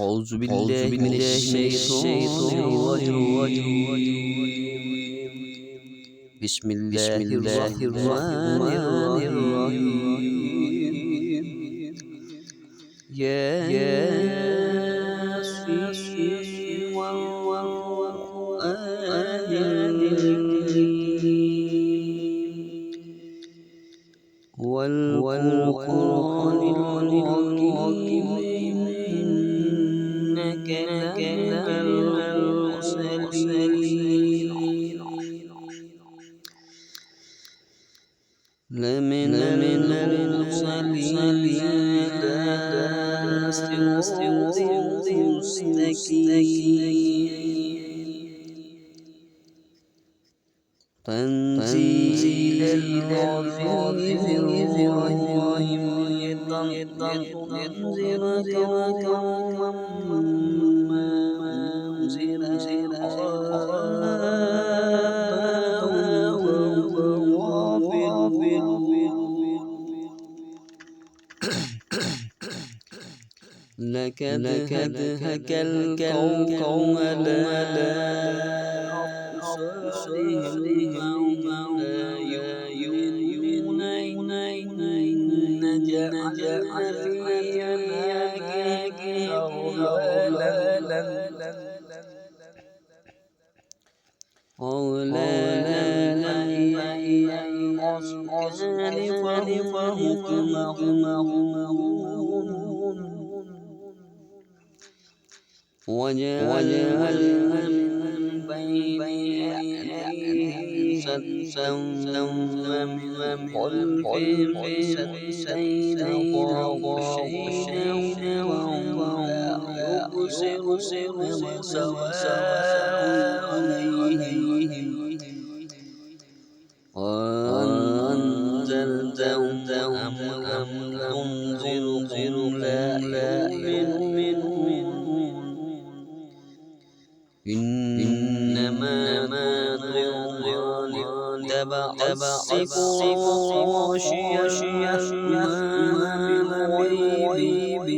أعوذ بالله من الشيطان الرجيم. بسم الله الرحمن الرحيم. ياسين والقرآن الكريم والقرآن الحكيم إنك لمن المرسلين على صراط مستقيم تنزيل العزيز الرحيم لتنذر قوما ما أنزل آباؤهم لقد هك القوم على أبصارهم فهم لا يؤمنون إن جعلنا في أعناقهم أغلالا فإلى الأذقان فهم مقمحون وجعلنا من بين أيديهم سدا ومن خلفهم سدا وغشيناهم فهم لا يبصرون سواء عليهم أأنذرتهم أم لم تنذرهم لا يؤمنون إنما تنذر اتبع السحر وغشي الرحمن بالغيب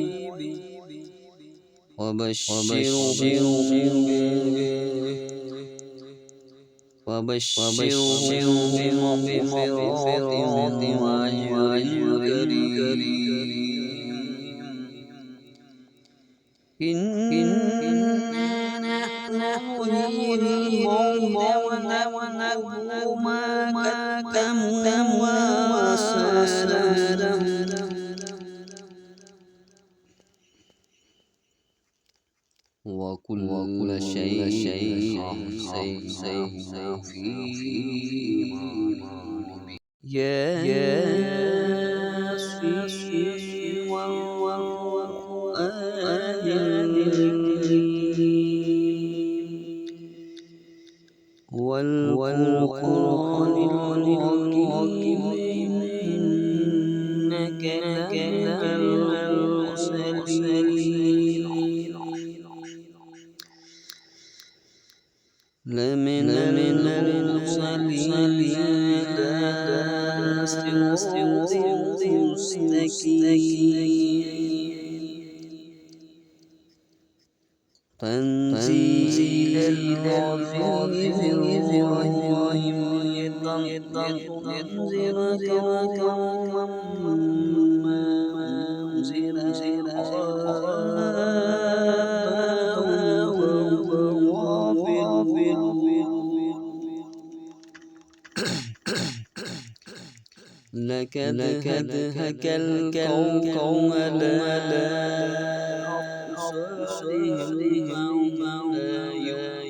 وبشرهم بمغفرة وأجر كريم إنا نحن نحيي الموتى ونكتب ما قدموا وآثارهم وكل شيء أحصيناه في إمام مبين ياسين والقرآن الكريم والقرآن الحكيم إنك لمن المرسلين على صراط مستقيم تنزيل العزيز الرحيم لتنذر قوما ما أنزل لقد هك القوم على أبصارهم فهم لا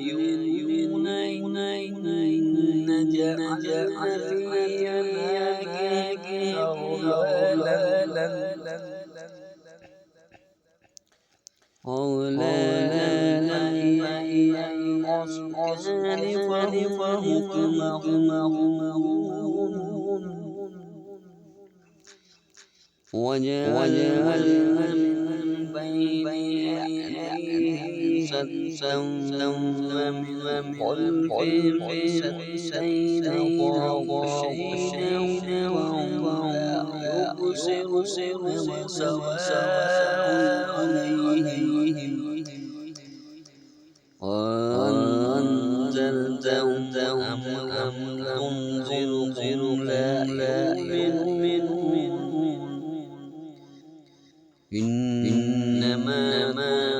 يؤمنون إن جعلنا في أعناقهم أغلالا فإلى الأذقان فهم مقمحون وجعلنا من بين أيديهم سدا ومن خلفهم سدا وغشيناهم فهم لا يبصرون سواء عليهم لا يؤمنون إنما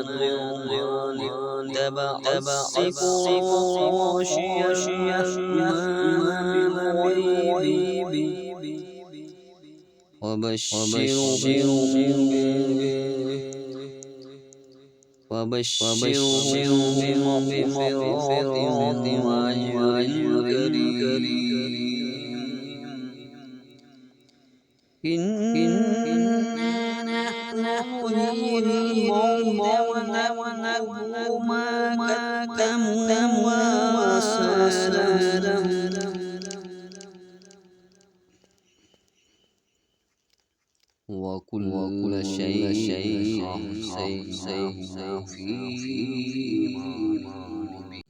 طغيان اتبع السحر وغشيهم بالغيب وبشرهم بمغفرة وأجر كريم إنا نحن نحيي الموتى ونكتب ما قدموا وآثارهم وكل شيء أحصيناه في إمام مبين